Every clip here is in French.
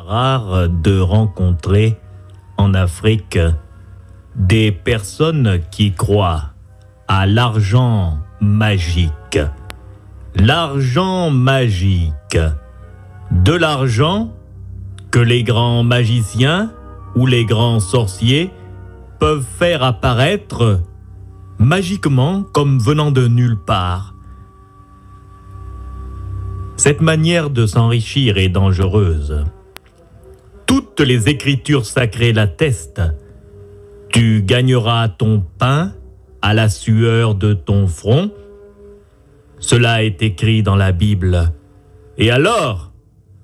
Rare de rencontrer en Afrique des personnes qui croient à l'argent magique. L'argent magique. De l'argent que les grands magiciens ou les grands sorciers peuvent faire apparaître magiquement comme venant de nulle part. Cette manière de s'enrichir est dangereuse. Toutes les écritures sacrées l'attestent. Tu gagneras ton pain à la sueur de ton front. Cela est écrit dans la Bible. Et alors,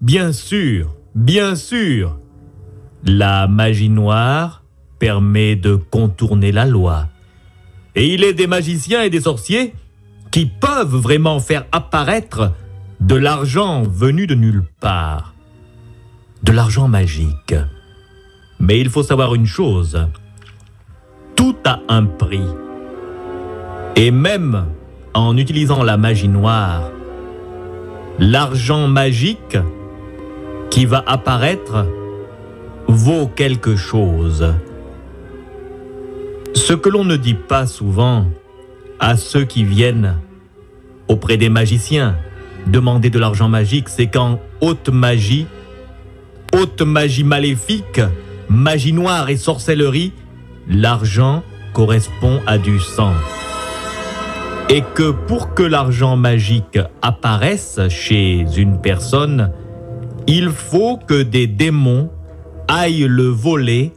bien sûr, la magie noire permet de contourner la loi. Et il est des magiciens et des sorciers qui peuvent vraiment faire apparaître de l'argent venu de nulle part. De l'argent magique. Mais il faut savoir une chose, tout a un prix. Et même en utilisant la magie noire, l'argent magique qui va apparaître vaut quelque chose. Ce que l'on ne dit pas souvent à ceux qui viennent auprès des magiciens demander de l'argent magique, c'est qu'en haute magie maléfique, magie noire et sorcellerie, l'argent correspond à du sang. Et que pour que l'argent magique apparaisse chez une personne, il faut que des démons aillent le voler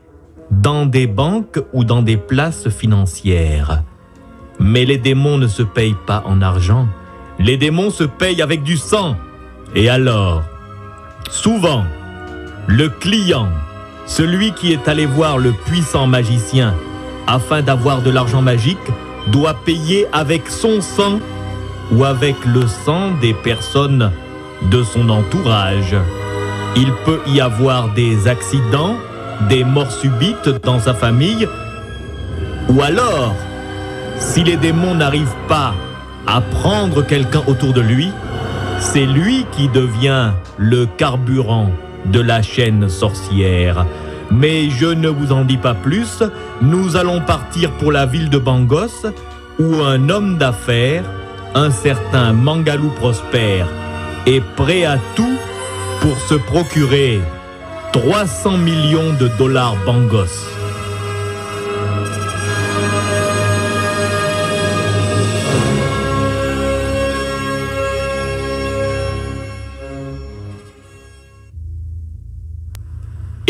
dans des banques ou dans des places financières. Mais les démons ne se payent pas en argent, les démons se payent avec du sang. Et alors, souvent, le client, celui qui est allé voir le puissant magicien afin d'avoir de l'argent magique, doit payer avec son sang ou avec le sang des personnes de son entourage. Il peut y avoir des accidents, des morts subites dans sa famille, ou alors, si les démons n'arrivent pas à prendre quelqu'un autour de lui, c'est lui qui devient le carburant de la chaîne sorcière. Mais je ne vous en dis pas plus, nous allons partir pour la ville de Bangos, où un homme d'affaires, un certain Mangalou Prosper, est prêt à tout pour se procurer 300 millions de dollars Bangos.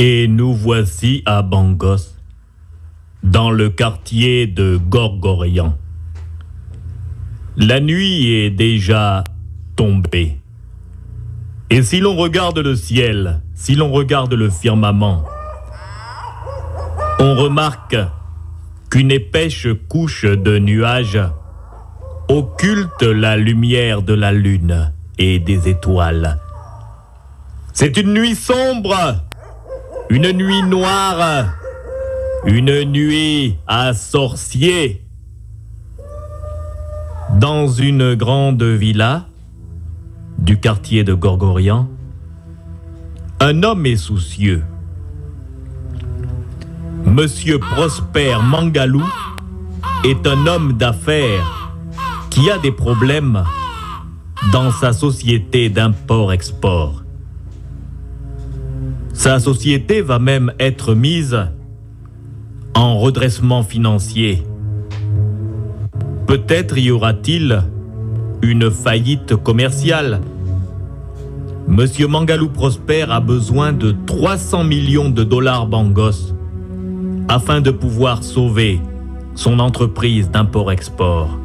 Et nous voici à Bangos, dans le quartier de Gorgorian. La nuit est déjà tombée. Et si l'on regarde le ciel, si l'on regarde le firmament, on remarque qu'une épaisse couche de nuages occulte la lumière de la lune et des étoiles. C'est une nuit sombre, une nuit noire, une nuit à sorciers. Dans une grande villa du quartier de Gorgorian, un homme est soucieux. Monsieur Prosper Mangalou est un homme d'affaires qui a des problèmes dans sa société d'import-export. Sa société va même être mise en redressement financier. Peut-être y aura-t-il une faillite commerciale. Monsieur Mangalou Prosper a besoin de 300 millions de dollars Bangos afin de pouvoir sauver son entreprise d'import-export.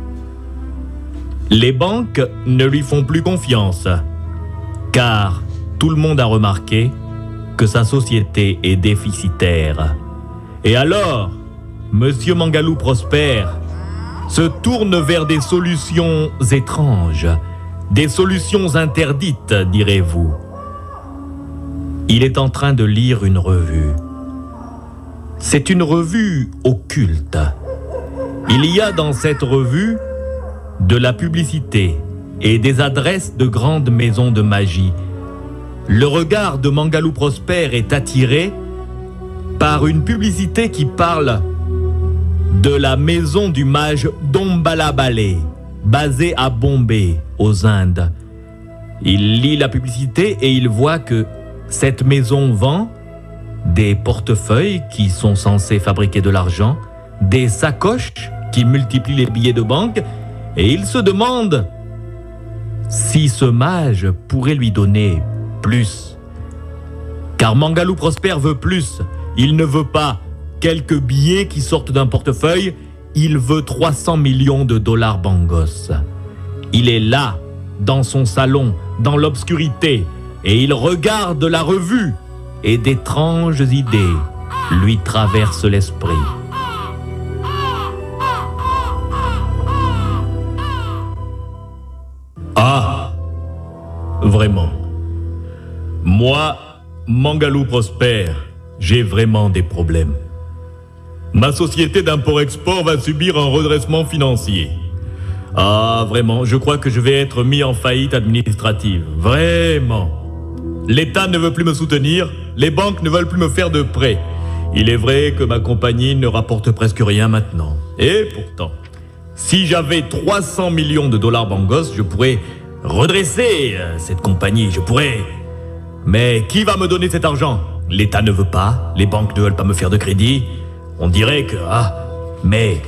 Les banques ne lui font plus confiance, car tout le monde a remarqué que sa société est déficitaire. Et alors, Monsieur Mangalou Prosper se tourne vers des solutions étranges, des solutions interdites, direz-vous. Il est en train de lire une revue. C'est une revue occulte. Il y a dans cette revue de la publicité et des adresses de grandes maisons de magie le regard de Mangalou Prosper est attiré par une publicité qui parle de la maison du mage Dombalabale, basée à Bombay, aux Indes. Il lit la publicité et il voit que cette maison vend des portefeuilles qui sont censés fabriquer de l'argent, des sacoches qui multiplient les billets de banque, et il se demande si ce mage pourrait lui donner plus. Car Mangalou Prosper veut plus. Il ne veut pas quelques billets qui sortent d'un portefeuille, il veut 300 millions de dollars bangos. Il est là, dans son salon, dans l'obscurité, et il regarde la revue, et d'étranges idées lui traversent l'esprit. Ah, vraiment. Moi, Mangalou Prosper, j'ai vraiment des problèmes. Ma société d'import-export va subir un redressement financier. Ah, vraiment, je crois que je vais être mis en faillite administrative. Vraiment. L'État ne veut plus me soutenir, les banques ne veulent plus me faire de prêts. Il est vrai que ma compagnie ne rapporte presque rien maintenant. Et pourtant, si j'avais 300 millions de dollars bangos, je pourrais redresser cette compagnie, je pourrais. Mais qui va me donner cet argent? L'État ne veut pas, les banques ne veulent pas me faire de crédit. On dirait que... Ah, mais...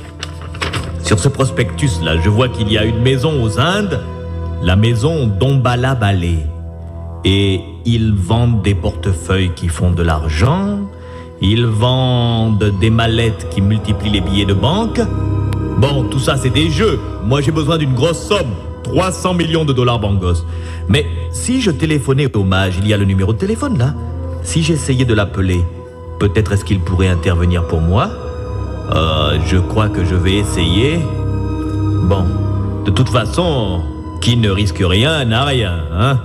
Sur ce prospectus-là, je vois qu'il y a une maison aux Indes, la maison Dombalabale. Et ils vendent des portefeuilles qui font de l'argent, ils vendent des mallettes qui multiplient les billets de banque. Bon, tout ça c'est des jeux. Moi j'ai besoin d'une grosse somme, 300 millions de dollars bangos. Mais si je téléphonais au mage, il y a le numéro de téléphone là. Si j'essayais de l'appeler, peut-être est-ce qu'il pourrait intervenir pour moi? Je crois que je vais essayer. Bon, de toute façon, qui ne risque rien n'a rien, hein?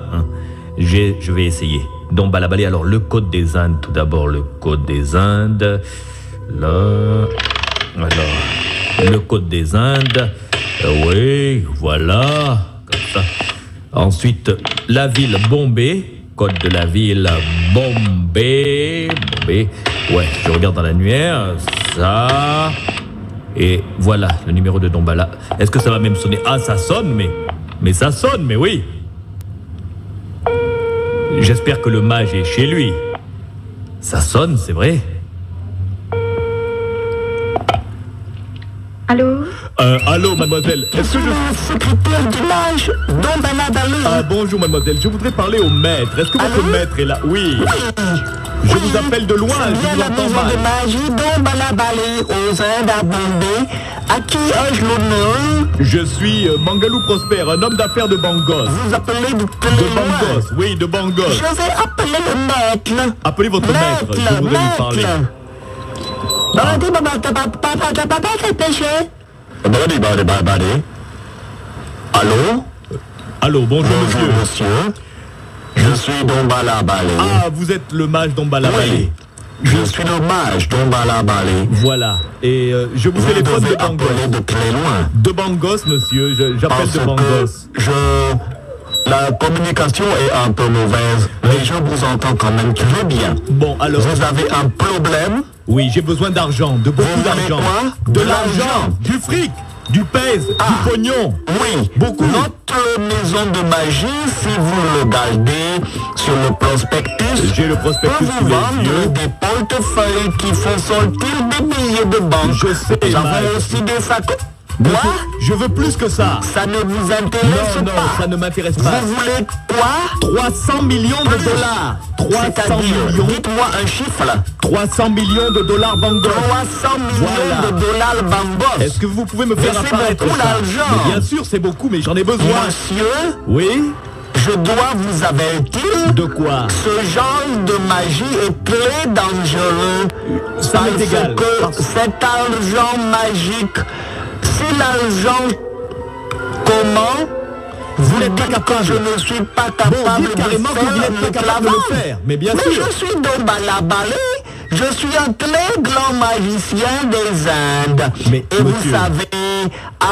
Je vais essayer. Dombalabale, alors le code des Indes, tout d'abord le code des Indes. Là, alors, le code des Indes. Oui, voilà, comme ça. Ensuite, la ville Bombay. Code de la ville Bombay. Bombay. Ouais, je regarde dans l'annuaire. Ça. Et voilà, le numéro de Dombala. Est-ce que ça va même sonner? Ah, ça sonne, mais ça sonne, mais oui. J'espère que le mage est chez lui. Ça sonne, c'est vrai. Allô? Allô, mademoiselle. Est-ce que je... secrétaire du mage Dombalabale. Ah, bonjour, mademoiselle. Je voudrais parler au maître. Est-ce que votre maître est là? Oui. Je vous appelle de loin, je vous entends mal. De magie Dombalabale aux Indes à Bombay. À qui ai-je l'honneur? Je suis Mangalou Prosper, un homme d'affaires de Bangos. Vous appelez de Bangos, oui, de Bangos. Je vais appeler le maître. Appelez votre maître, je voudrais lui parler. Allô? Allô, bonjour monsieur. Je suis Dombalabale. Ah, vous êtes le mage Dombalabale. Oui, je suis le mage Dombalabale. Voilà, et je vous téléphone de Bangos. De très loin. De Bangos, monsieur, j'appelle de Bangos. La communication est un peu mauvaise, mais je vous entends quand même très bien. Bon, alors... Vous avez un problème? Oui, j'ai besoin d'argent, de beaucoup d'argent. Quoi? De l'argent, du fric, du pèse, du pognon. Oui, beaucoup. Notre maison de magie, si vous regardez sur le prospectus, j'ai le prospectus sous les yeux. Des portefeuilles qui font sortir des billets de banque. Je sais, nous avons aussi des sacs. Quoi? Je veux plus que ça. Ça ne vous intéresse pas? Non, ça ne m'intéresse pas. Vous voulez quoi? 300 millions de dollars. 300 millions. Dites-moi un chiffre là. 300 millions de dollars bangos. 300 millions de dollars bangos. Est-ce que vous pouvez me faire apparaître beaucoup ça? d'argent. Bien sûr, c'est beaucoup, mais j'en ai besoin. Monsieur? Oui? Je dois vous avertir. De quoi? Ce genre de magie est très dangereux. Ça m'est égal. Parce que cet argent magique, si l'argent... Comment? Vous n'êtes pas capable. Je ne suis pas capable de carrément que vous n'êtes pas capable de le faire. Mais bien sûr. Mais je suis Dombalabale. Je suis un très grand magicien des Indes. Mais, et monsieur, vous savez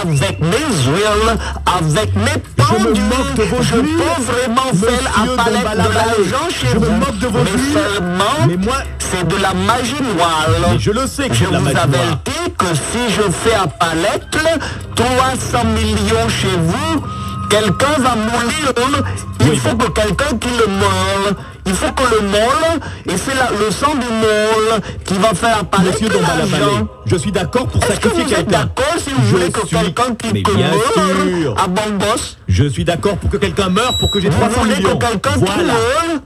avec mes huiles, avec mes pendus. Je peux vraiment faire apparaître de l'argent chez vous. Mais seulement, c'est de la magie noire. Mais je le sais que je c'est de la vous magie noire. avertis que si je fais apparaître 300 millions chez vous, quelqu'un va mourir. Il faut que quelqu'un qui le meure. Il faut que le mole, et c'est le sang du mole qui va faire apparaître l'argent. Je suis d'accord pour sacrifier quelqu'un. Est-ce que vous êtes d'accord si vous voulez que quelqu'un qui meure à Bangos? Je suis d'accord pour que quelqu'un meure pour que j'ai 300 millions. Que quelqu'un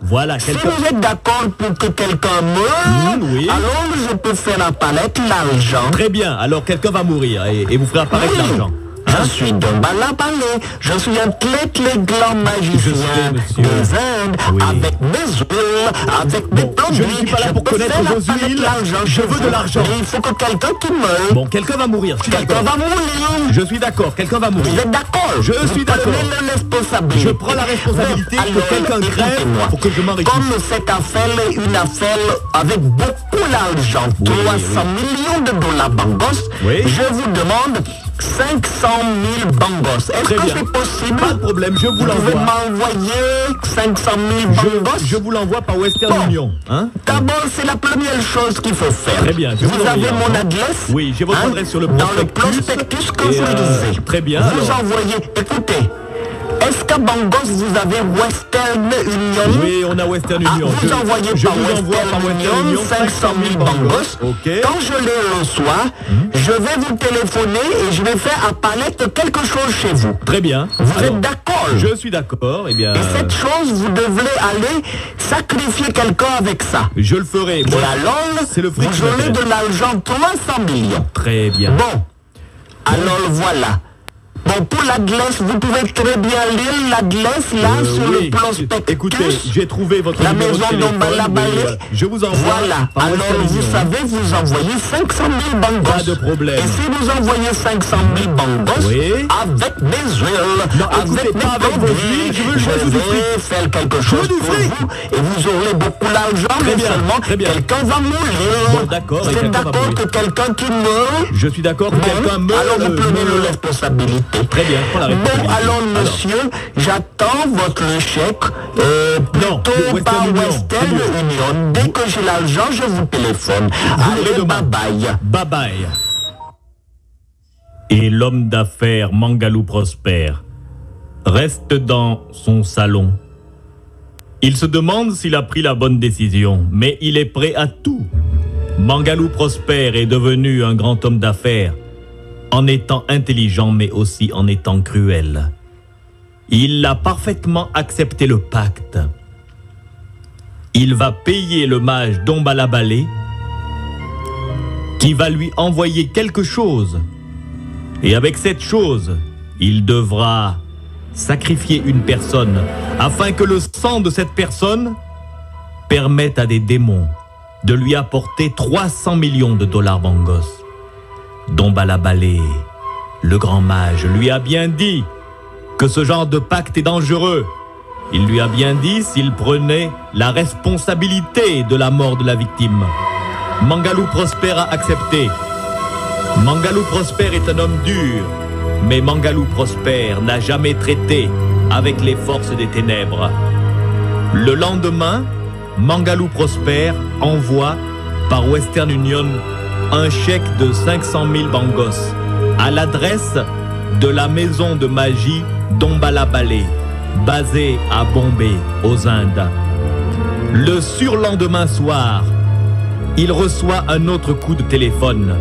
voilà, si vous êtes d'accord pour que quelqu'un meure, oui. alors je peux faire apparaître l'argent. Très bien, alors quelqu'un va mourir et vous ferez apparaître l'argent. Je suis Domba la Balai, je suis un très grand magicien des Indes, avec mes huiles, avec mes produits. Je ne suis pas là pour connaître vos huiles, je veux de l'argent. Il faut que quelqu'un qui meure. Bon, quelqu'un va mourir, quelqu'un va mourir. Je suis d'accord, quelqu'un va mourir. Vous êtes d'accord? Je suis d'accord. Je prends la responsabilité que quelqu'un crève pour que je m'enrichisse. Comme cette affaire est une affaire avec beaucoup d'argent, 300 millions de dollars Bangos, je vous demande 500 000 Bangos. Est-ce que c'est possible? Pas de problème, je vous l'envoie. Vous pouvez m'envoyer 500 000 Bangos? Je vous l'envoie par Western Union. Hein? D'abord, c'est la première chose qu'il faut faire. Très bien. Vous avez mon adresse? Oui, j'ai votre adresse sur le prospectus. Dans le prospectus que vous lisez. Très bien. Vous envoyez, écoutez. Est-ce qu'à Bangos, vous avez Western Union? Oui, on a Western Union. Vous envoyez par Western Union 500 000 Bangos. Quand je les reçois, je vais vous téléphoner et je vais faire apparaître quelque chose chez vous. Très bien. Vous êtes d'accord? Je suis d'accord. Et cette chose, vous devrez aller sacrifier quelqu'un avec ça. Je le ferai. Et alors, c'est le fric. Vous aurez de l'argent, 300 millions. Très bien. Bon. Alors voilà. Bon, pour l'adresse, vous pouvez très bien lire l'adresse là sur le prospectus. Écoutez, j'ai trouvé votre la numéro maison de téléphone. La Balai. Je vous envoie. Voilà. Alors vous savez, vous envoyez 500 000 Bangos. Pas de problème. Et si vous envoyez 500 000 Bangos, avec mes huiles, avec mes produits, je vais faire quelque chose pour vous et vous aurez beaucoup d'argent, mais seulement quelqu'un va mourir. Bon, d'accord. C'est d'accord que quelqu'un qui meurt. Je suis d'accord que quelqu'un meurt. Alors vous prenez la responsabilité. Très bien, prends la responsabilité. Bon, alors monsieur, j'attends votre chèque plutôt par Western Union. Dès que j'ai l'argent, je vous téléphone. Allez, bye bye. Bye bye. Et l'homme d'affaires Mangalou Prosper reste dans son salon. Il se demande s'il a pris la bonne décision, mais il est prêt à tout. Mangalou Prosper est devenu un grand homme d'affaires, en étant intelligent, mais aussi en étant cruel. Il a parfaitement accepté le pacte. Il va payer le mage Domba la Balai, qui va lui envoyer quelque chose. Et avec cette chose, il devra sacrifier une personne, afin que le sang de cette personne permette à des démons de lui apporter 300 millions de dollars Bangos. Domba la Balai, le grand mage, lui a bien dit que ce genre de pacte est dangereux. Il lui a bien dit s'il prenait la responsabilité de la mort de la victime. Mangalou Prosper a accepté. Mangalou Prosper est un homme dur, mais Mangalou Prosper n'a jamais traité avec les forces des ténèbres. Le lendemain, Mangalou Prosper envoie par Western Union un chèque de 500 000 Bangos à l'adresse de la maison de magie Domba la Balai, basée à Bombay, aux Indes. Le surlendemain soir, il reçoit un autre coup de téléphone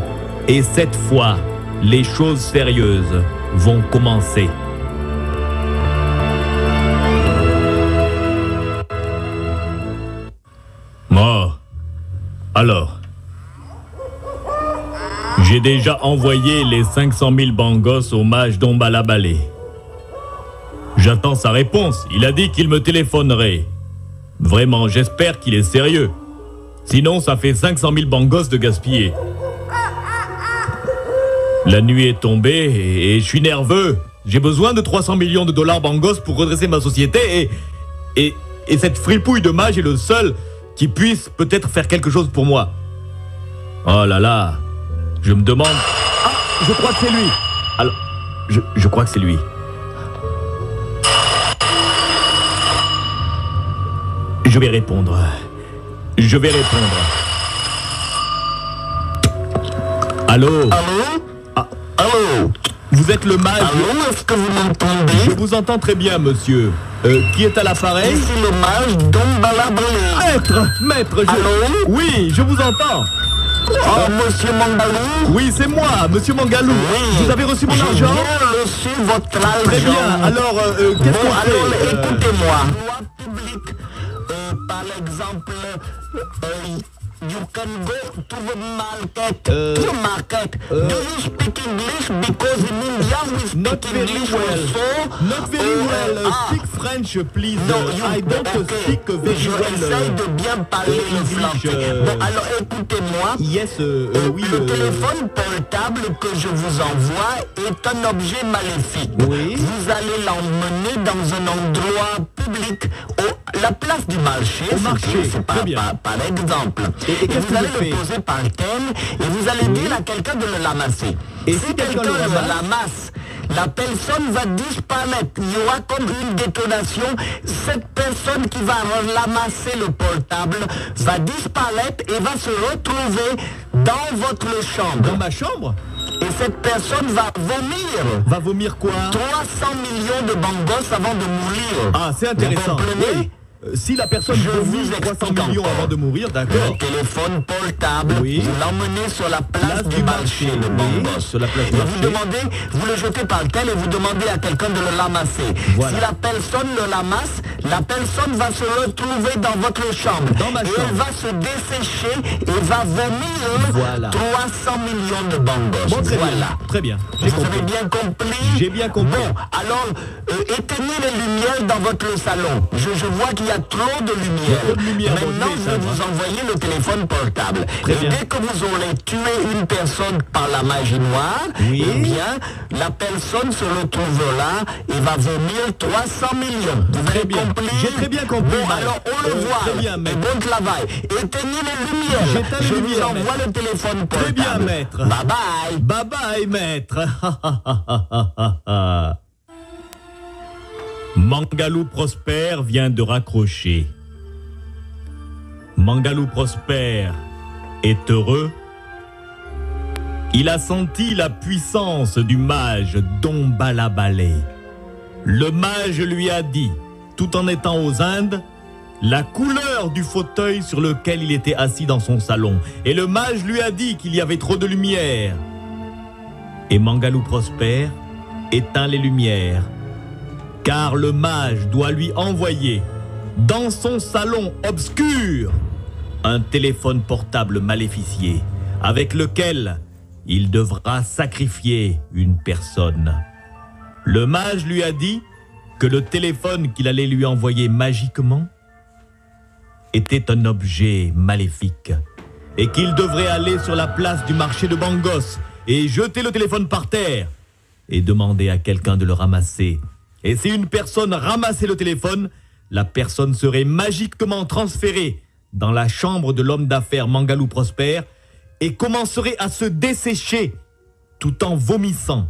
et cette fois, les choses sérieuses vont commencer. Moi, alors, j'ai déjà envoyé les 500 000 Bangos au mage Domba la Balai. J'attends sa réponse. Il a dit qu'il me téléphonerait. Vraiment, j'espère qu'il est sérieux. Sinon, ça fait 500 000 Bangos de gaspiller. La nuit est tombée et je suis nerveux. J'ai besoin de 300 millions de dollars Bangos pour redresser ma société et cette fripouille de mage est le seul qui puisse peut-être faire quelque chose pour moi. Oh là là, je me demande... Ah, je crois que c'est lui. Alors, je crois que c'est lui. Je vais répondre. Je vais répondre. Allô? Allô? Ah, Allô? vous êtes le mage? Allô, est-ce que vous m'entendez? Je vous entends très bien, monsieur. Qui est à l'appareil? Ici le mage Don Balabala. Maître, Allô? Oui, je vous entends. Oh, monsieur Mangalou? Oui, c'est moi, monsieur Mangalou. Oui. Vous avez reçu mon argent? J'ai bien reçu votre argent. Très bien. Alors, qu'est-ce qu'on fait? Alors, écoutez-moi. Loi publique, par exemple, you can go to the market. To the market. Do you speak English? Because in India we speak Not very English well. also. Not very well. Speak French, please. No, I don't speak very je well. essaye de bien parler le English, français. Bon, alors écoutez-moi. Yes, oui. Le téléphone portable que je vous envoie est un objet maléfique. Oui. Vous allez l'emmener dans un endroit public, la place du marché. Au marché, c'est très bien. Par exemple. Et qu'est-ce vous que allez je fais? le poser par thème et vous allez dire à quelqu'un de le ramasser. Et si si quelqu'un quelqu'un le le ramasse, ramasse, la personne va disparaître. Il y aura comme une détonation. Cette personne qui va ramasser le portable va disparaître et va se retrouver dans votre chambre. Dans ma chambre? Et cette personne va vomir. Va vomir quoi? 300 millions de bangos avant de mourir. Ah, c'est intéressant. Vous comprenez? Oui. Si la personne Je vomit vous 300 explique millions encore. avant de mourir, Le d'accord. téléphone portable, Oui. vous l'emmenez sur la place du marché, le oui, bangos. sur la place du Et marché. vous demandez, vous le jetez par terre et vous demandez à quelqu'un de le ramasser. Voilà. Si la personne le ramasse, la personne va se retrouver dans votre chambre. Dans ma et chambre. elle va se dessécher et va vomir Voilà. 300 millions de bangos. Bon, très voilà. bien. Très bien. J'ai Vous compris. avez bien compris? J'ai bien compris. Bon, alors, éteignez les lumières dans votre salon. Je vois qu'il y a trop de lumière. trop de lumière, bon, Maintenant, je vais je vais éteindre. vous envoyer le téléphone portable. Très et bien. dès que vous aurez tué une personne par la magie noire, Oui. eh bien, la personne se retrouvera et va vomir 300 millions. Vous Très avez bien. compris? J'ai très bien compris, Bon, Mike. alors, on le voit. très bien, maître. Bon travail. Éteignez les lumières. J'éteins les Je lumières, vous envoie le téléphone portable. Très bien, maître. Bye bye. Bye bye, maître. Mangalou Prosper vient de raccrocher. Mangalou Prosper est heureux. Il a senti la puissance du mage Don Balabala. Le mage lui a dit, tout en étant aux Indes, la couleur du fauteuil sur lequel il était assis dans son salon. Et le mage lui a dit qu'il y avait trop de lumière. Et Mangalou Prosper éteint les lumières, car le mage doit lui envoyer dans son salon obscur un téléphone portable maléficié avec lequel il devra sacrifier une personne. Le mage lui a dit que le téléphone qu'il allait lui envoyer magiquement était un objet maléfique et qu'il devrait aller sur la place du marché de Bangos et jeter le téléphone par terre et demander à quelqu'un de le ramasser. Et si une personne ramassait le téléphone, la personne serait magiquement transférée dans la chambre de l'homme d'affaires Mangalou Prosper et commencerait à se dessécher tout en vomissant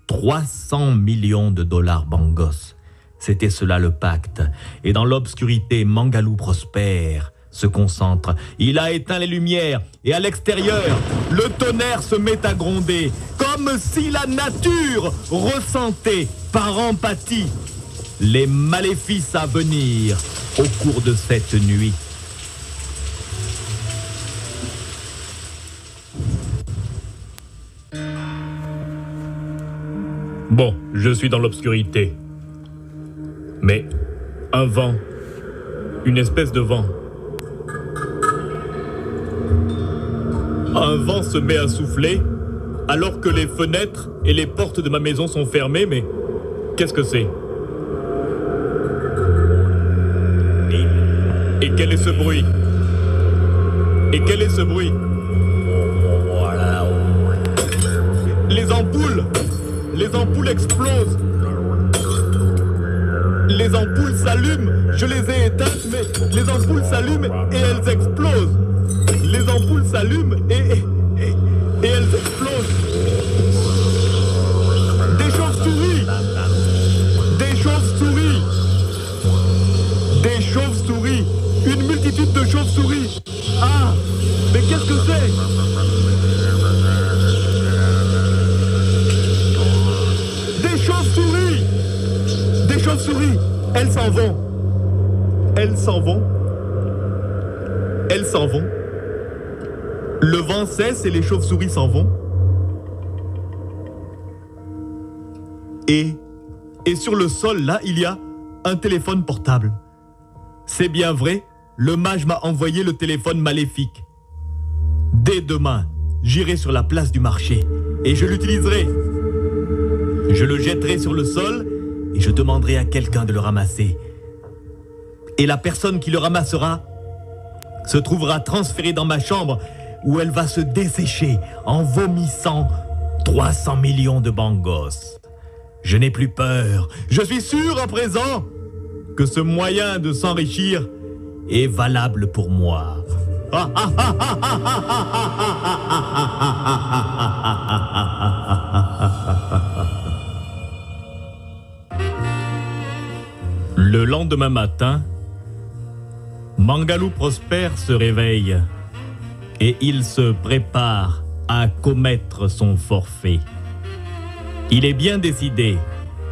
300 millions de dollars Bangos. C'était cela le pacte. Et dans l'obscurité, Mangalou Prosper se concentre. Il a éteint les lumières et à l'extérieur, le tonnerre se met à gronder comme si la nature ressentait par empathie les maléfices à venir au cours de cette nuit. Bon, je suis dans l'obscurité. Mais un vent, une espèce de vent. Un vent se met à souffler alors que les fenêtres et les portes de ma maison sont fermées, mais qu'est-ce que c'est? Et quel est ce bruit? Et quel est ce bruit? Les ampoules explosent. Les ampoules s'allument. Je les ai éteintes, mais les ampoules s'allument et elles explosent. Les ampoules s'allument et elles explosent. s'en vont. Elles s'en vont. Elles s'en vont. Le vent cesse et les chauves-souris s'en vont. Et sur le sol, là, il y a un téléphone portable. C'est bien vrai, le mage m'a envoyé le téléphone maléfique. Dès demain, j'irai sur la place du marché et je l'utiliserai. Je le jetterai sur le sol et je demanderai à quelqu'un de le ramasser. Et la personne qui le ramassera se trouvera transférée dans ma chambre où elle va se dessécher en vomissant 300 millions de bangos. Je n'ai plus peur. Je suis sûr à présent que ce moyen de s'enrichir est valable pour moi. Le lendemain matin, Mangalou Prosper se réveille et il se prépare à commettre son forfait. Il est bien décidé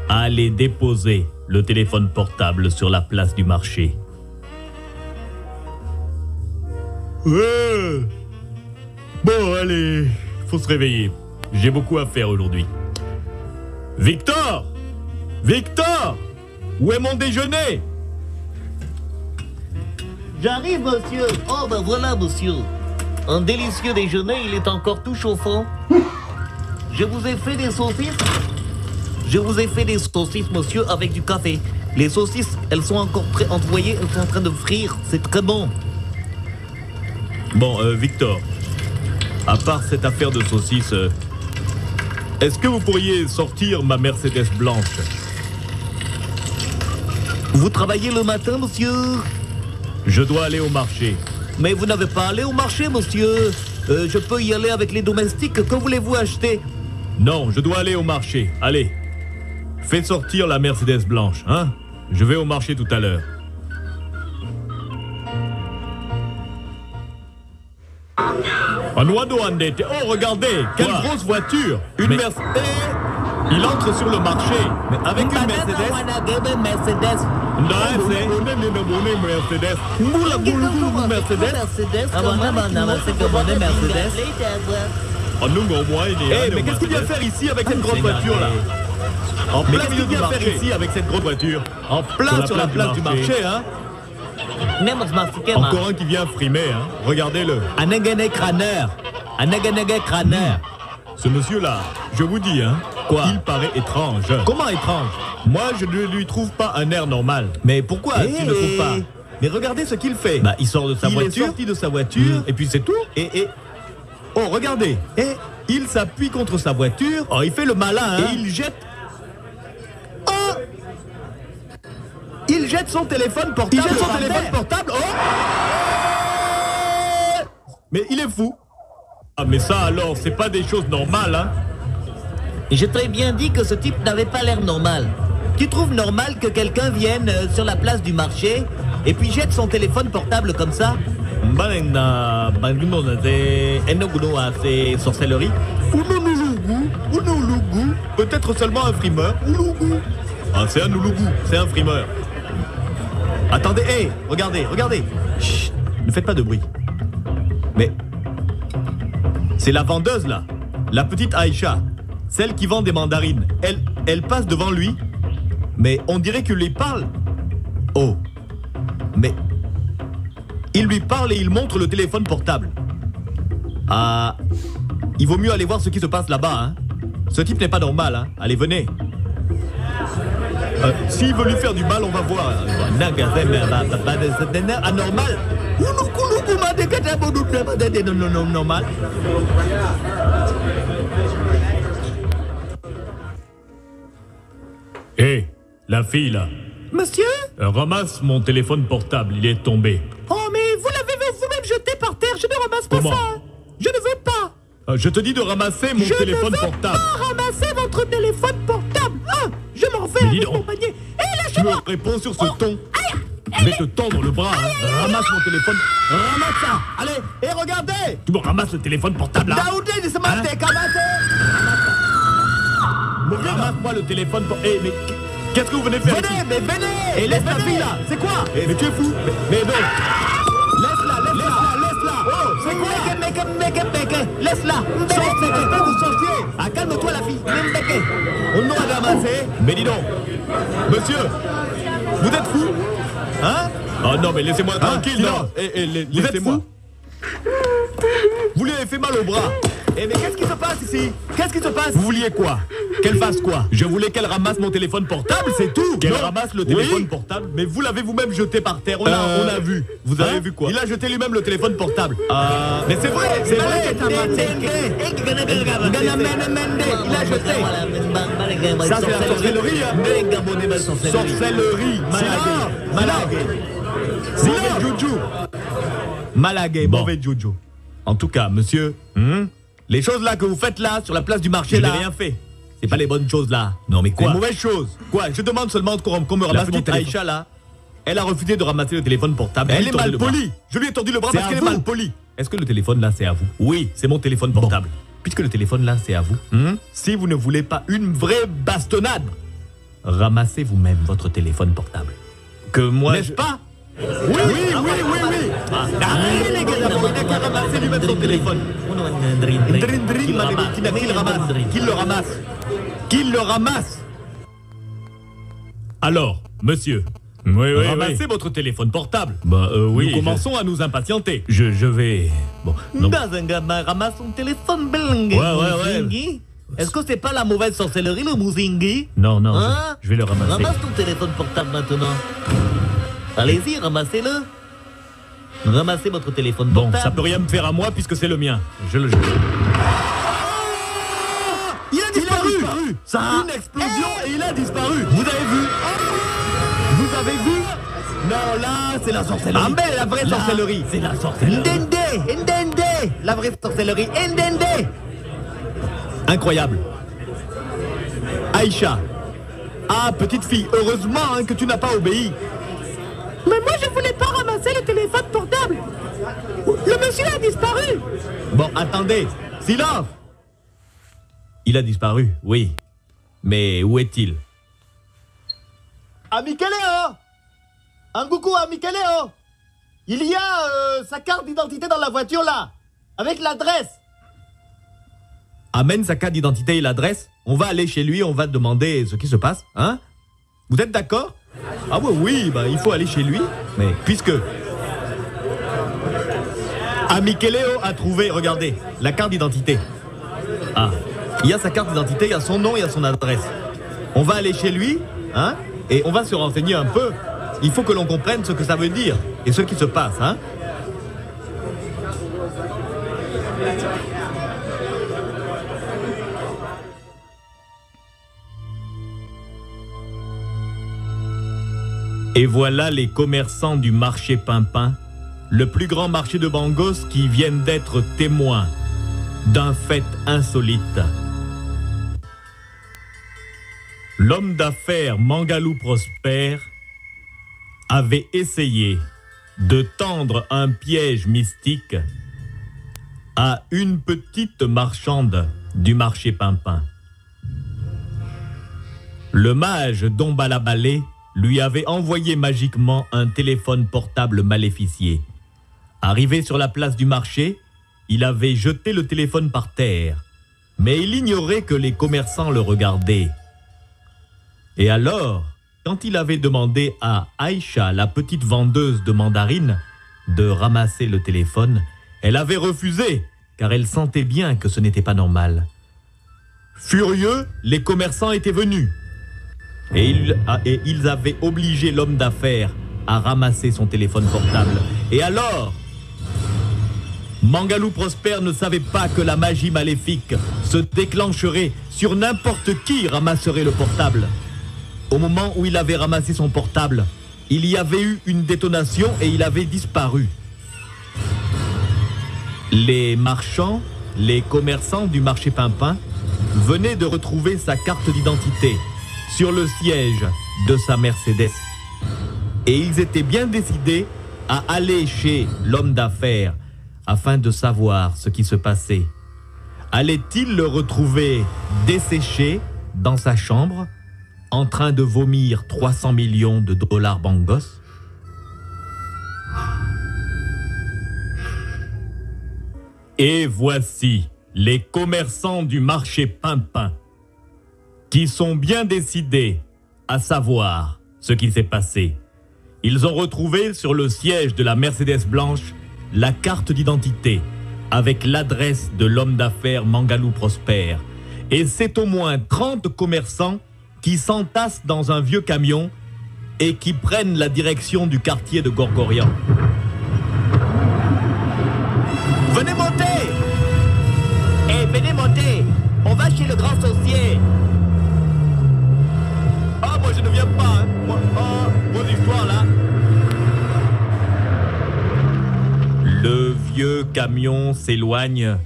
à aller déposer le téléphone portable sur la place du marché. Ouais. Bon, allez, faut se réveiller. J'ai beaucoup à faire aujourd'hui. Victor! Victor! Où est mon déjeuner? J'arrive, monsieur. Oh, ben voilà, monsieur. Un délicieux déjeuner, il est encore tout chauffant. Je vous ai fait des saucisses. Je vous ai fait des saucisses, monsieur, avec du café. Les saucisses, elles sont encore prêtes. Vous voyez, elles sont en train de frire. C'est très bon. Bon, Victor, à part cette affaire de saucisses, est-ce que vous pourriez sortir ma Mercedes blanche? Vous travaillez le matin, monsieur? Je dois aller au marché. Mais vous n'avez pas allé au marché, monsieur. Je peux y aller avec les domestiques. Que voulez-vous acheter? Non, je dois aller au marché. Allez, faites sortir la Mercedes blanche, hein? Je vais au marché tout à l'heure. Un oiseau andette. Oh, regardez, quelle grosse voiture. Une Mercedes. Il entre sur le marché, mais avec une Mercedes. Mais qu'est-ce qu'il vient faire ici avec cette grosse voiture là? En plein milieu du marché. Ici avec cette grosse voiture. En plein sur la place du marché, hein? Encore un qui vient frimer, hein? Regardez-le. Ce monsieur-là, je vous dis, hein? Quoi? Il paraît étrange. Comment étrange? Moi, je ne lui trouve pas un air normal. Mais pourquoi tu ne trouves pas? Mais regardez ce qu'il fait. Bah, il sort de sa voiture. Il est sorti de sa voiture. Et puis c'est tout. Oh, regardez. Et il s'appuie contre sa voiture. Oh, il fait le malin, hein? Et il jette. Oh! Il jette son téléphone portable. Il jette son téléphone portable. Oh! Mais il est fou. Ah, mais ça alors, c'est pas des choses normales, hein? J'ai très bien dit que ce type n'avait pas l'air normal. Tu trouves normal que quelqu'un vienne sur la place du marché et puis jette son téléphone portable comme ça? Sorcellerie. Peut-être seulement un frimeur. Ah, c'est un noulougou, c'est un frimeur. Attendez, hé, regardez. Chut, ne faites pas de bruit. Mais c'est la vendeuse là, la petite Aïcha, celle qui vend des mandarines. Elle passe devant lui, mais on dirait qu'il lui parle. Oh, mais il lui parle et il montre le téléphone portable. Ah, il vaut mieux aller voir ce qui se passe là-bas, hein. Ce type n'est pas normal, hein. Allez, venez. S'il veut lui faire du mal, on va voir. Anormal. Normal. Hé, la fille là. Monsieur? Ramasse mon téléphone portable, il est tombé. Oh, mais vous l'avez vous-même jeté par terre, je ne ramasse pas Comment? ça. Je ne veux pas. Je te dis de ramasser mon téléphone portable. Je ne veux pas ramasser votre téléphone portable. Ah, je m'en vais avec mon panier. Et Tu me lâchez-moi. réponds sur ce ton. Je vais te tendre le bras. Ramasse mon téléphone. Ramasse ça. Allez, et regardez. Tu me ramasses le téléphone portable là. Ramasse-moi le téléphone portable. Eh, mais Qu'est-ce que vous venez faire ici? mais venez. Et laisse la fille là. C'est quoi? Mais tu es fou. Mais non. Laisse-la. Oh, c'est quoi? Laisse-la. Vous sortiez. Ah, calme-toi la fille. On nous a ramassé. Mais dis donc, monsieur, vous êtes fou? Hein? Oh non, mais laissez-moi tranquille, non. Laissez-moi. Vous lui avez fait mal au bras. Eh mais qu'est-ce qui se passe ici? Qu'est-ce qui se passe? Vous vouliez quoi? Qu'elle fasse quoi? Je voulais qu'elle ramasse mon téléphone portable, c'est tout. Qu'elle ramasse le téléphone portable. Mais vous l'avez vous-même jeté par terre. On a vu. Vous avez vu quoi? Il a jeté lui-même le téléphone portable. Mais c'est vrai, c'est vrai. Il a jeté. Ça c'est la sorcellerie, hein. Sorcellerie. Mauvais juju. Malagué, mauvais juju. En tout cas, monsieur, les choses là que vous faites là, sur la place du marché, là, je n'ai rien fait. C'est pas les bonnes choses là. Non mais quoi? Les mauvaises choses. Quoi? Je demande seulement qu'on me ramasse mon téléphone. Aïcha là, elle a refusé de ramasser le téléphone portable. Elle est mal polie. Je lui ai tordu le bras parce qu'elle est mal polie. Est-ce que le téléphone là c'est à vous? Oui, c'est mon téléphone portable. Puisque le téléphone là c'est à vous, si vous ne voulez pas une vraie bastonnade, ramassez vous-même votre téléphone portable. Que moi. N'est-ce pas? Oui. Les gars, d'abord, il n'a qu'à ramasser lui-même son téléphone. Qu'il le ramasse. Alors, monsieur, ramassez votre téléphone portable. Oui. Nous commençons à nous impatienter. Je vais. Bon. Ramasse son téléphone, Belingue. Ouais. Est-ce que c'est pas la mauvaise sorcellerie, le Mouzingi? Non, Hein? je vais le ramasser. Ramasse ton téléphone portable maintenant. Allez-y, ramassez-le. Ramassez votre téléphone portable. Bon, ça peut rien me faire à moi puisque c'est le mien. Je le jette. Il a disparu. Ça a une explosion et il a disparu. Vous avez vu? Vous avez vu? Non, là, c'est la sorcellerie. Ah mais la vraie sorcellerie. C'est la sorcellerie. Ndende. La vraie sorcellerie. Ndende. Incroyable. Aïcha. Ah, petite fille, heureusement que tu n'as pas obéi. Mais moi je voulais pas ramasser le téléphone portable. Le monsieur a disparu. Bon, attendez. Silence. Il a disparu, oui. Mais où est-il? Michaléo. Angoukou, Michaléo. Il y a sa carte d'identité dans la voiture là. Avec l'adresse. Amène sa carte d'identité et l'adresse. On va aller chez lui, on va demander ce qui se passe. Hein? Vous êtes d'accord? Ah oui, il faut aller chez lui. Mais puisque Michaléo a trouvé, regardez, la carte d'identité. Ah, il y a sa carte d'identité, il y a son nom, il y a son adresse. On va aller chez lui, hein, et on va se renseigner un peu. Il faut que l'on comprenne ce que ça veut dire et ce qui se passe, hein. Et voilà les commerçants du marché Pimpin, le plus grand marché de Bangos, qui viennent d'être témoins d'un fait insolite. L'homme d'affaires Mangalou Prosper avait essayé de tendre un piège mystique à une petite marchande du marché Pimpin. Le mage Dombalabalé lui avait envoyé magiquement un téléphone portable maléficié. Arrivé sur la place du marché, il avait jeté le téléphone par terre, mais il ignorait que les commerçants le regardaient. Et alors, quand il avait demandé à Aïcha, la petite vendeuse de mandarines, de ramasser le téléphone, elle avait refusé, car elle sentait bien que ce n'était pas normal. Furieux, les commerçants étaient venus. Et ils avaient obligé l'homme d'affaires à ramasser son téléphone portable. Et alors, Mangalou Prosper ne savait pas que la magie maléfique se déclencherait sur n'importe qui ramasserait le portable. Au moment où il avait ramassé son portable, il y avait eu une détonation et il avait disparu. Les marchands, les commerçants du marché Pimpin venaient de retrouver sa carte d'identité sur le siège de sa Mercedes. Et ils étaient bien décidés à aller chez l'homme d'affaires afin de savoir ce qui se passait. Allait-il le retrouver desséché dans sa chambre en train de vomir 300 millions de dollars bangos? Et voici les commerçants du marché Pimpin qui sont bien décidés à savoir ce qui s'est passé. Ils ont retrouvé sur le siège de la Mercedes blanche la carte d'identité avec l'adresse de l'homme d'affaires Mangalou Prosper. Et c'est au moins 30 commerçants qui s'entassent dans un vieux camion et qui prennent la direction du quartier de Gorgorian. Venez monter! Eh, venez monter! On va chez le grand sorcier! Ah, moi je ne viens pas, hein. Moi, vos histoires là. Le vieux camion s'éloigne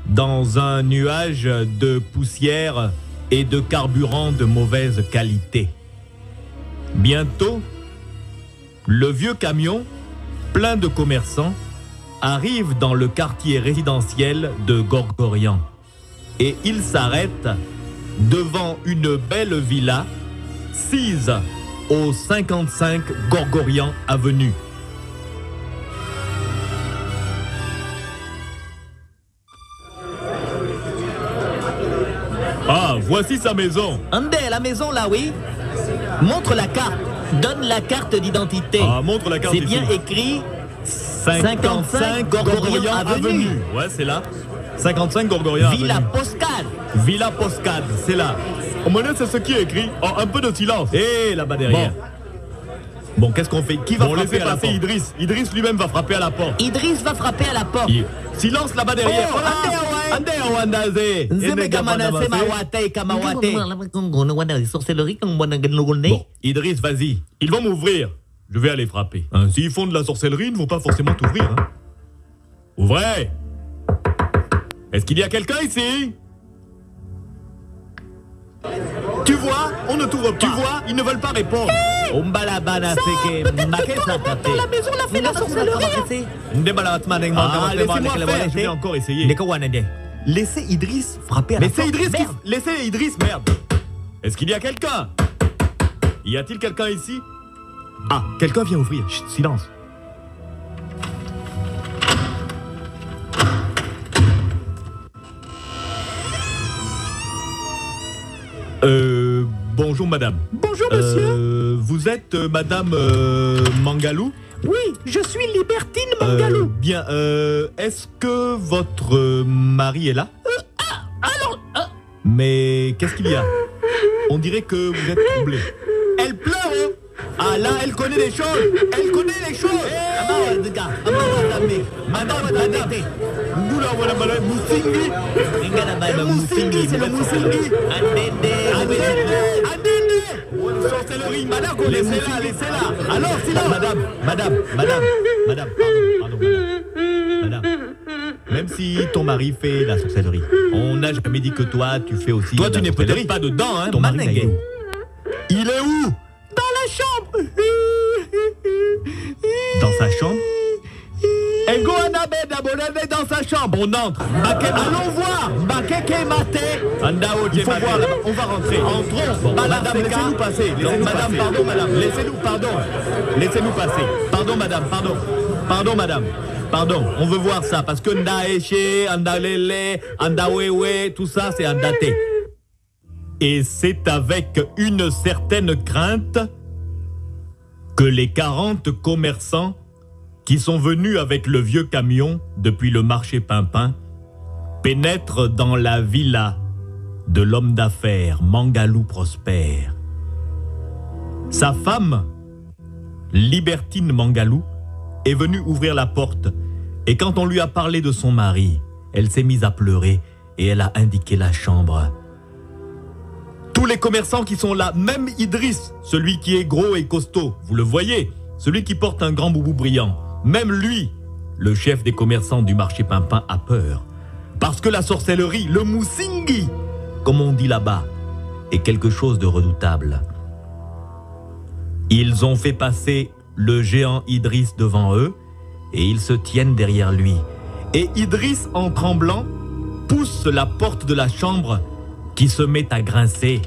dans un nuage de poussière et de carburant de mauvaise qualité. Bientôt, le vieux camion, plein de commerçants, arrive dans le quartier résidentiel de Gorgorian. Et il s'arrête devant une belle villa sise au 55 Gorgorian Avenue. Ah, voici sa maison. Andé, la maison là, oui. Montre la carte. Donne la carte d'identité. Ah, montre la carte C'est bien ici. écrit 55 Gorgorian Avenue. Ouais, c'est là. 55 Gorgorian Villa Avenue. Postcade. Villa Postcade, c'est là. Au moment c'est ce qui est écrit. Oh, un peu de silence. Et là-bas derrière. Bon, qu'est-ce qu'on fait? Qui va frapper à la porte? Idriss. Idriss lui-même va frapper à la porte. Idriss va frapper à la porte. Silence là-bas derrière. Oh, Ande Wandaze. Bon, Idriss, vas-y. Ils vont m'ouvrir. Je vais aller frapper. S'ils font de la sorcellerie, ils ne vont pas forcément t'ouvrir. Hein. Ouvrez! Est-ce qu'il y a quelqu'un ici? Tu vois? On ne t'ouvre pas. Tu vois? Ils ne veulent pas répondre. Peut-être dans la maison, on a fait la sorcellerie. Ah, laissez-moi faire, je vais encore essayer. Laissez Idriss frapper à la porte. Laissez Idriss, merde. Est-ce qu'il y a quelqu'un? Y a-t-il quelqu'un ici? Ah, quelqu'un vient ouvrir. Chut, silence. Bonjour madame. Bonjour monsieur. Vous êtes madame Mangalou? Oui, je suis Libertine Mangalou. Bien, est-ce que votre mari est là? Mais qu'est-ce qu'il y a? On dirait que vous êtes troublé. Elle pleure, hein? Ah là, elle connaît les choses. Elle connaît les choses. Moussingi, c'est le Moussingi. Sorcellerie, madame, laissez-la. Alors, silence. Madame, madame. Même si ton mari fait la sorcellerie, on n'a jamais dit que toi, tu fais aussi. Toi, tu n'es peut-être pas dedans, hein, ton mari. Il est où? Dans la chambre. Dans sa chambre? Ego Anabed abonné dans sa chambre. On entre. Allons voir. Il faut voir là-bas. On va rentrer. Entrons. Bon, madame, laissez-nous passer. Madame, pardon, madame. Laissez-nous, pardon. Laissez-nous passer. Pardon, madame, pardon. Pardon, madame. Pardon, on veut voir ça parce que Ndaeche, Andalele, Andawewe, tout ça, c'est Andate. Et c'est avec une certaine crainte que les 40 commerçants qui sont venus avec le vieux camion depuis le marché Pimpin pénètrent dans la villa de l'homme d'affaires Mangalou Prosper. Sa femme, Libertine Mangalou, est venue ouvrir la porte et quand on lui a parlé de son mari, elle s'est mise à pleurer et elle a indiqué la chambre. Tous les commerçants qui sont là, même Idriss, celui qui est gros et costaud, vous le voyez, celui qui porte un grand boubou brillant, même lui, le chef des commerçants du marché Pimpin, a peur. Parce que la sorcellerie, le moussingi, comme on dit là-bas, est quelque chose de redoutable. Ils ont fait passer le géant Idriss devant eux et ils se tiennent derrière lui. Et Idriss, en tremblant, pousse la porte de la chambre qui se met à grincer.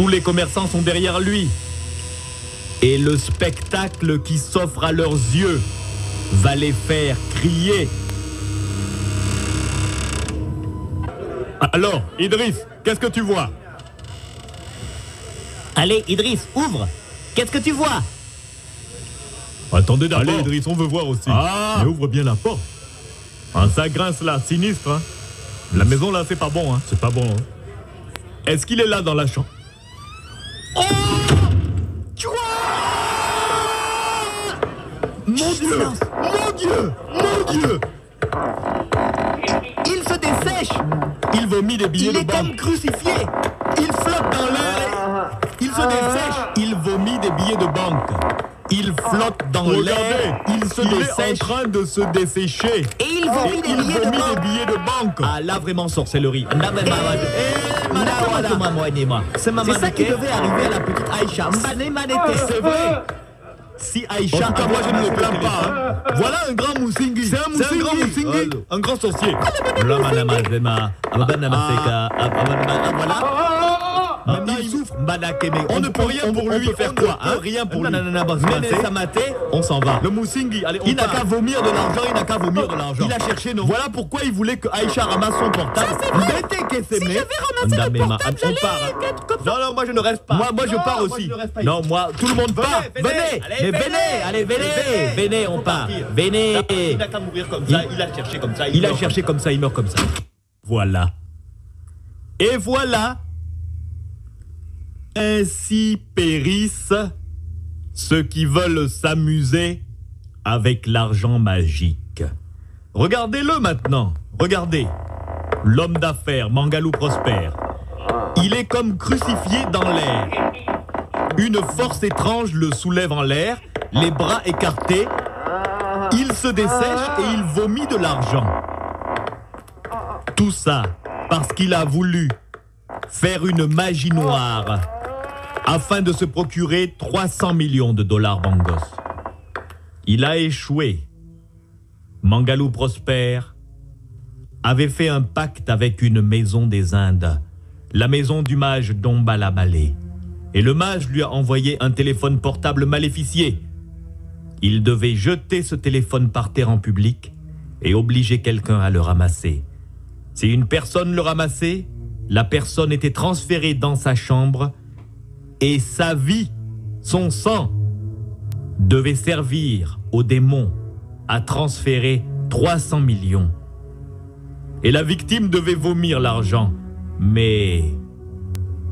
Tous les commerçants sont derrière lui. Et le spectacle qui s'offre à leurs yeux va les faire crier. Alors, Idriss, qu'est-ce que tu vois? Allez, Idriss, ouvre. Qu'est-ce que tu vois? Attendez d'abord. Allez, Idriss, on veut voir aussi. Ah. Mais ouvre bien la porte. Ah, ça grince là, sinistre. Hein. La maison là, c'est pas bon. Hein. C'est pas bon. Hein. Est-ce qu'il est là dans la chambre? Oh! Mon Dieu! Mon Dieu! Mon Dieu! Il se dessèche. Il vomit des billets Il de est comme banque. crucifié. Il flotte dans l'air. Il se dessèche. Il vomit des billets de banque. Il flotte dans Regardez, l'air. Il se il est dessèche. en train de se dessécher. Et il vomit Et des il billets de vomit banque. des billets de banque. Ah là, vraiment sorcellerie. C'est ça qui devait arriver à la petite Aïcha. C'est vrai. Si Aïcha, En tout cas, moi, je ne me plains pas. Hein. Voilà un grand moussingi. C'est un moussingi. grand moussingi. Un grand sorcier. Voilà. Maintenant, il souffre. On ne peut rien pour lui. On peut faire quoi, hein? Rien pour lui. On s'en va. Le moussingi, allez, on Il n'a part. qu'à vomir de l'argent, il n'a qu'à vomir de l'argent. Il a cherché nos... Voilà pourquoi il voulait que Aïcha ramasse son portable. Si j'avais ramassé le portable, on part. comme ça. Non, moi je ne reste pas. Moi je pars aussi. Non, moi, tout le monde part. Venez, on part. Venez. Il n'a qu'à mourir comme ça, il a cherché comme ça. Il a cherché comme ça, il meurt comme ça. Voilà. Et voilà. Ainsi périssent ceux qui veulent s'amuser avec l'argent magique. Regardez-le maintenant. Regardez. L'homme d'affaires, Mangalou Prosper. Il est comme crucifié dans l'air. Une force étrange le soulève en l'air, les bras écartés. Il se dessèche et il vomit de l'argent. Tout ça parce qu'il a voulu faire une magie noire afin de se procurer 300 millions de dollars Bangos. Il a échoué. Mangalou Prosper avait fait un pacte avec une maison des Indes, la maison du mage Dombala Malé. Et le mage lui a envoyé un téléphone portable maléficié. Il devait jeter ce téléphone par terre en public et obliger quelqu'un à le ramasser. Si une personne le ramassait, la personne était transférée dans sa chambre et sa vie, son sang, devait servir au démon à transférer 300 millions. Et la victime devait vomir l'argent. Mais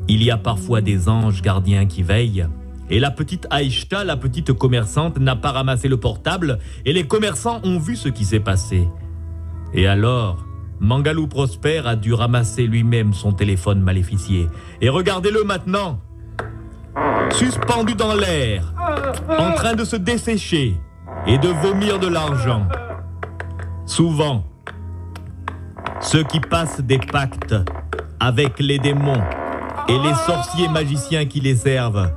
il y a parfois des anges gardiens qui veillent. Et la petite Aïcha, la petite commerçante, n'a pas ramassé le portable et les commerçants ont vu ce qui s'est passé. Et alors, Mangalou Prosper a dû ramasser lui-même son téléphone maléficié. Et regardez-le maintenant, suspendu dans l'air, en train de se dessécher et de vomir de l'argent. Souvent, ceux qui passent des pactes avec les démons et les sorciers magiciens qui les servent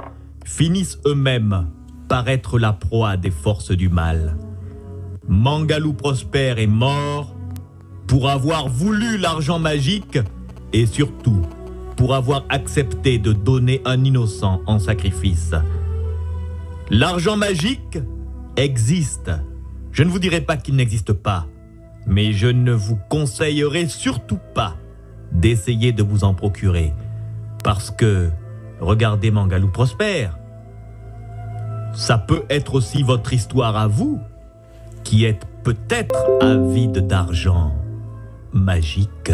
finissent eux-mêmes par être la proie des forces du mal. Mangalou Prosper est mort pour avoir voulu l'argent magique et surtout pour avoir accepté de donner un innocent en sacrifice. L'argent magique existe. Je ne vous dirai pas qu'il n'existe pas, mais je ne vous conseillerais surtout pas d'essayer de vous en procurer. Parce que, regardez Mangalou Prosper, ça peut être aussi votre histoire à vous, qui êtes peut-être avide d'argent magique.